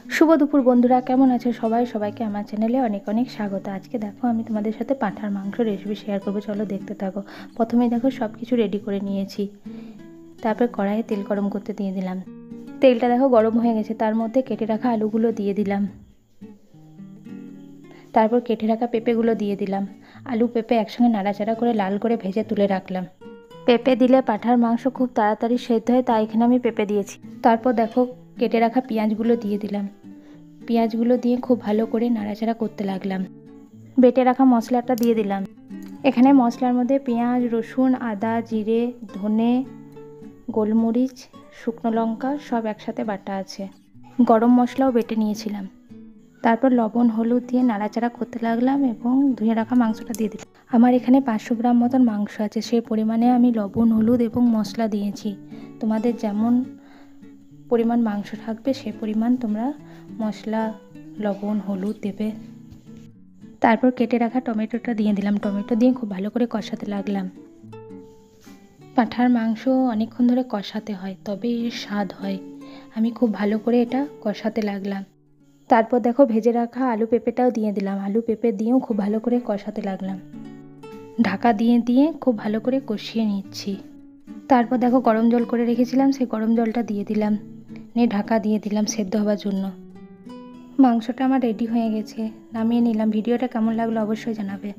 শুভ দুপুর বন্ধুরা, কেমন আছো সবাই? সবাইকে আমার চ্যানেলে অনেক অনেক স্বাগত। আজকে দেখো আমি তোমাদের সাথে পাঁঠার মাংস রেসিপি শেয়ার করবো, চলো দেখতে থাকো। প্রথমেই দেখো সব কিছু রেডি করে নিয়েছি। তারপর কড়াইয়ে তেল গরম করতে দিয়ে দিলাম। তেলটা দেখো গরম হয়ে গেছে, তার মধ্যে কেটে রাখা আলুগুলো দিয়ে দিলাম। তারপর কেটে রাখা পেঁপেগুলো দিয়ে দিলাম। আলু পেঁপে একসঙ্গে নাড়াচাড়া করে লাল করে ভেজে তুলে রাখলাম। পেঁপে দিলে পাঁঠার মাংস খুব তাড়াতাড়ি সেদ্ধ হয়, তাই এখানে আমি পেঁপে দিয়েছি। তারপর দেখো কেটে রাখা পেঁয়াজগুলো দিয়ে দিলাম। পেঁয়াজগুলো দিয়ে খুব ভালো করে নাড়াচাড়া করতে লাগলাম। বেটে রাখা মশলাটা দিয়ে দিলাম। এখানে মশলার মধ্যে পেঁয়াজ, রসুন, আদা, জিরে, ধনে, গোলমরিচ, শুকনো লঙ্কা সব একসাথে বাটা আছে। গরম মশলাও বেটে নিয়েছিলাম। তারপর লবণ হলুদ দিয়ে নাড়াচাড়া করতে লাগলাম এবং ধুয়ে রাখা মাংসটা দিয়ে দিলাম। আমার এখানে 500 গ্রাম মতন মাংস আছে, সেই পরিমাণে আমি লবণ হলুদ এবং মশলা দিয়েছি। তোমাদের যেমন পরিমাণ মাংস থাকবে সেই পরিমাণ তোমরা মশলা, লবণ, হলুদ দেবে। তারপর কেটে রাখা টমেটোটা দিয়ে দিলাম। টমেটো দিয়ে খুব ভালো করে কষাতে লাগলাম। পাঁঠার মাংস অনেকক্ষণ ধরে কষাতে হয়, তবে এর স্বাদ হয়। আমি খুব ভালো করে এটা কষাতে লাগলাম। তারপর দেখো ভেজে রাখা আলু পেঁপেটাও দিয়ে দিলাম। আলু পেঁপে দিয়েও খুব ভালো করে কষাতে লাগলাম। ঢাকা দিয়ে দিয়ে খুব ভালো করে কষিয়ে নিচ্ছি। তারপর দেখো গরম জল করে রেখেছিলাম, সেই গরম জলটা দিয়ে দিলাম। নিয়ে ঢাকা দিয়ে দিলাম সেদ্ধ হওয়ার জন্য। মাংসটা আমার রেডি হয়ে গেছে, নামিয়ে নিলাম। ভিডিওটা কেমন লাগলো অবশ্যই জানাবে।